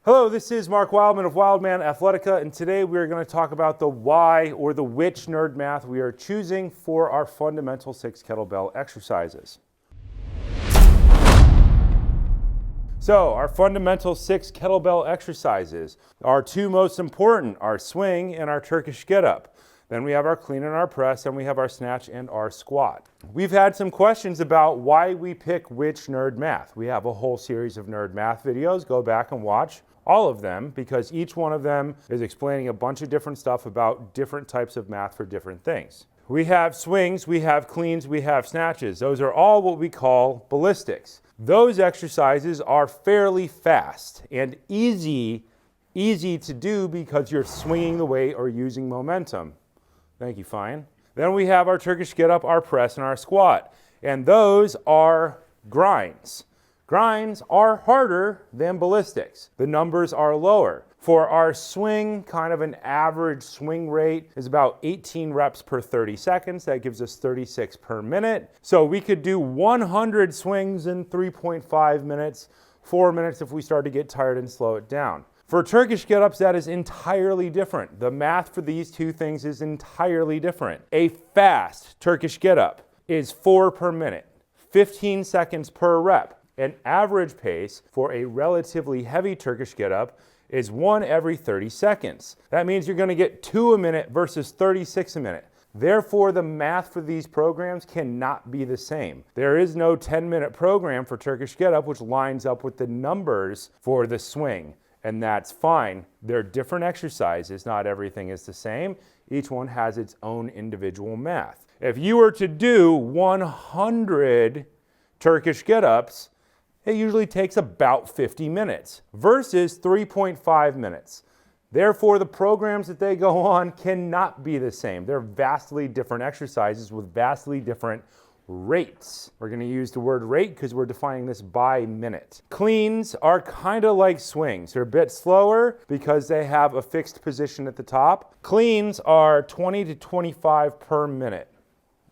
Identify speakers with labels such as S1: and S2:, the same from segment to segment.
S1: Hello, this is Mark Wildman of Wildman Athletica, and today we are going to talk about the why or the which nerd math we are choosing for our fundamental 6 kettlebell exercises. So, our fundamental 6 kettlebell exercises, our two most important, our swing and our Turkish get-up. Then we have our clean and our press, and we have our snatch and our squat. We've had some questions about why we pick which nerd math. We have a whole series of nerd math videos. Go back and watch all of them because each one of them is explaining a bunch of different stuff about different types of math for different things. We have swings, we have cleans, we have snatches. Those are all what we call ballistics. Those exercises are fairly fast and easy to do because you're swinging the weight or using momentum. Thank you, fine. Then we have our Turkish get-up, our press, and our squat. And those are grinds. Grinds are harder than ballistics. The numbers are lower. For our swing, kind of an average swing rate is about 18 reps per 30 seconds. That gives us 36 per minute. So we could do 100 swings in 3.5 minutes, 4 minutes if we start to get tired and slow it down. For Turkish get-ups, that is entirely different. The math for these two things is entirely different. A fast Turkish get-up is 4 per minute, 15 seconds per rep. An average pace for a relatively heavy Turkish get-up is 1 every 30 seconds. That means you're going to get 2 a minute versus 36 a minute. Therefore, the math for these programs cannot be the same. There is no 10-minute program for Turkish get-up which lines up with the numbers for the swing. And that's fine. They're different exercises. Not everything is the same. Each one has its own individual math. If you were to do 100 Turkish get-ups, it usually takes about 50 minutes versus 3.5 minutes. Therefore, the programs that they go on cannot be the same. They're vastly different exercises with vastly different rates. We're going to use the word rate because we're defining this by minute. Cleans are kind of like swings. They're a bit slower because they have a fixed position at the top. Cleans are 20 to 25 per minute.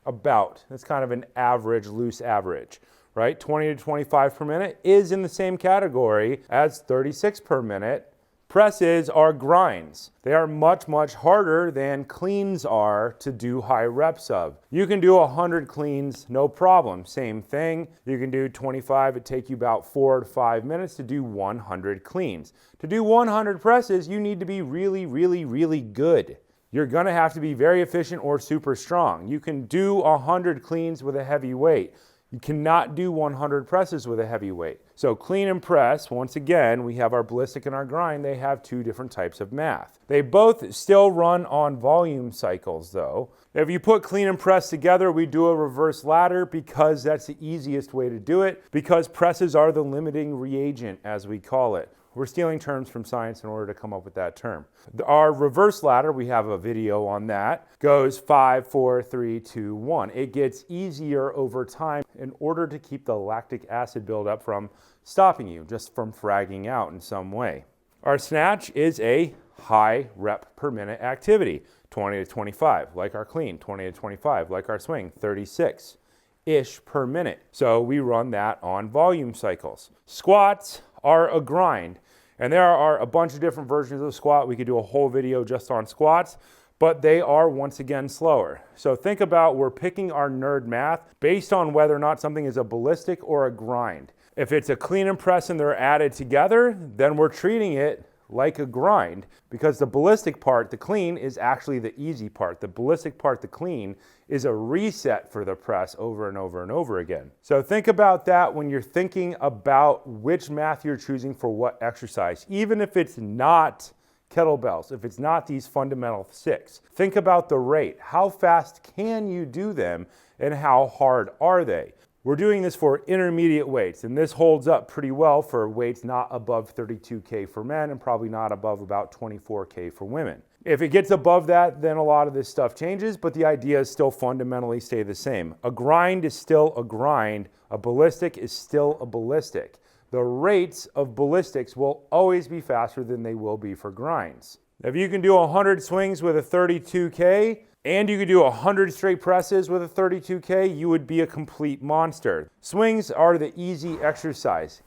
S1: About. That's kind of an average, loose average, right? 20 to 25 per minute is in the same category as 36 per minute. Presses are grinds. They are much harder than cleans are to do high reps of. You can do 100 cleans, no problem. Same thing. You can do 25. It take you about 4 to 5 minutes to do 100 cleans. To do 100 presses, you need to be really good. You're going to have to be very efficient or super strong. You can do 100 cleans with a heavy weight. You cannot do 100 presses with a heavy weight. So clean and press, once again, we have our ballistic and our grind. They have two different types of math. They both still run on volume cycles though. If you put clean and press together, we do a reverse ladder because that's the easiest way to do it, because presses are the limiting reagent, as we call it. We're stealing terms from science in order to come up with that term. Our reverse ladder, we have a video on that, goes 5, 4, 3, 2, 1. It gets easier over time in order to keep the lactic acid buildup from stopping you, just from fragging out in some way. Our snatch is a high rep per minute activity, 20 to 25, like our clean, 20 to 25, like our swing, 36-ish per minute. So we run that on volume cycles. Squats are a grind. And there are a bunch of different versions of the squat. We could do a whole video just on squats, but they are once again slower. So think about, we're picking our nerd math based on whether or not something is a ballistic or a grind. If it's a clean and press and they're added together, then we're treating it like a grind because the ballistic part, the clean, is actually the easy part. The ballistic part, the clean, is a reset for the press over and over and over again. So think about that when you're thinking about which math you're choosing for what exercise, even if it's not kettlebells, if it's not these fundamental 6. Think about the rate. How fast can you do them and how hard are they? We're doing this for intermediate weights, and this holds up pretty well for weights not above 32K for men and probably not above about 24K for women. If it gets above that, then a lot of this stuff changes, but the ideas still fundamentally stay the same. A grind is still a grind. A ballistic is still a ballistic. The rates of ballistics will always be faster than they will be for grinds. If you can do 100 swings with a 32K, and you could do 100 straight presses with a 32K, you would be a complete monster. Swings are the easy exercise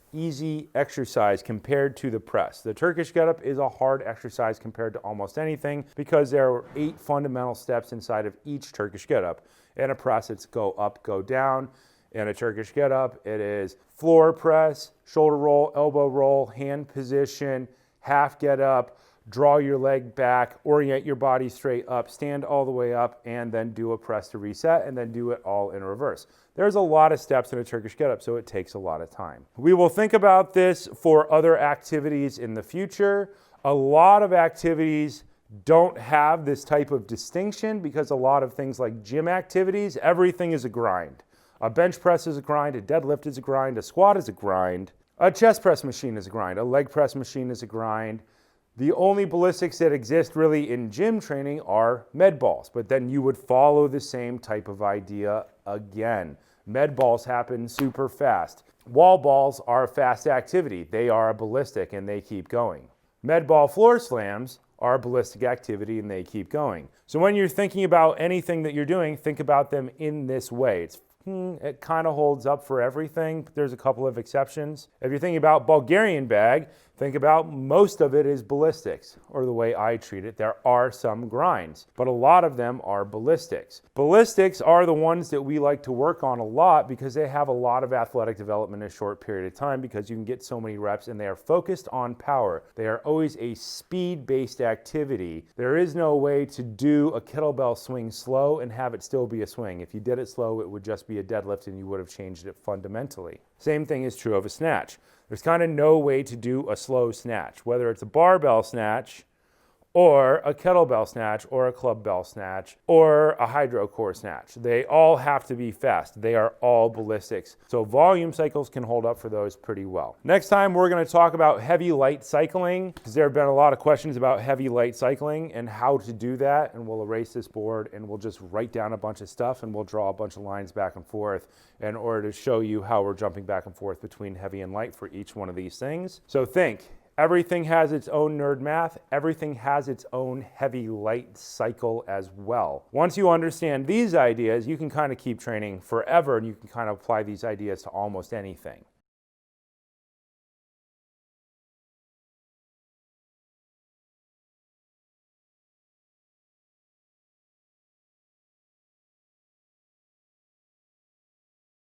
S1: compared to the press. The Turkish get-up is a hard exercise compared to almost anything because there are 8 fundamental steps inside of each Turkish get-up. In a press, it's go up, go down. In a Turkish get-up, it is floor press, shoulder roll, elbow roll, hand position, half get-up, draw your leg back, orient your body straight up, stand all the way up, and then do a press to reset, and then do it all in reverse. There's a lot of steps in a Turkish get-up, so it takes a lot of time. We will think about this for other activities in the future. A lot of activities don't have this type of distinction because a lot of things like gym activities, everything is a grind. A bench press is a grind, a deadlift is a grind, a squat is a grind, a chest press machine is a grind, a leg press machine is a grind. The only ballistics that exist really in gym training are med balls, but then you would follow the same type of idea again. Med balls happen super fast. Wall balls are a fast activity. They are a ballistic and they keep going. Med ball floor slams are a ballistic activity and they keep going. So when you're thinking about anything that you're doing, think about them in this way. It kind of holds up for everything. There's a couple of exceptions. If you're thinking about Bulgarian bag, think about most of it is ballistics, or the way I treat it. There are some grinds, but a lot of them are ballistics. Ballistics are the ones that we like to work on a lot because they have a lot of athletic development in a short period of time because you can get so many reps and they are focused on power. They are always a speed-based activity. There is no way to do a kettlebell swing slow and have it still be a swing. If you did it slow, it would just be a deadlift and you would have changed it fundamentally. Same thing is true of a snatch. There's kind of no way to do a slow snatch, whether it's a barbell snatch or a kettlebell snatch or a club bell snatch or a hydro core snatch. They all have to be fast. They are all ballistics. So volume cycles can hold up for those pretty well. Next time we're going to talk about heavy light cycling because there have been a lot of questions about heavy light cycling and how to do that, and we'll erase this board and we'll just write down a bunch of stuff and we'll draw a bunch of lines back and forth in order to show you how we're jumping back and forth between heavy and light for each one of these things. So think. Everything has its own nerd math. Everything has its own heavy light cycle as well. Once you understand these ideas, you can kind of keep training forever and you can kind of apply these ideas to almost anything.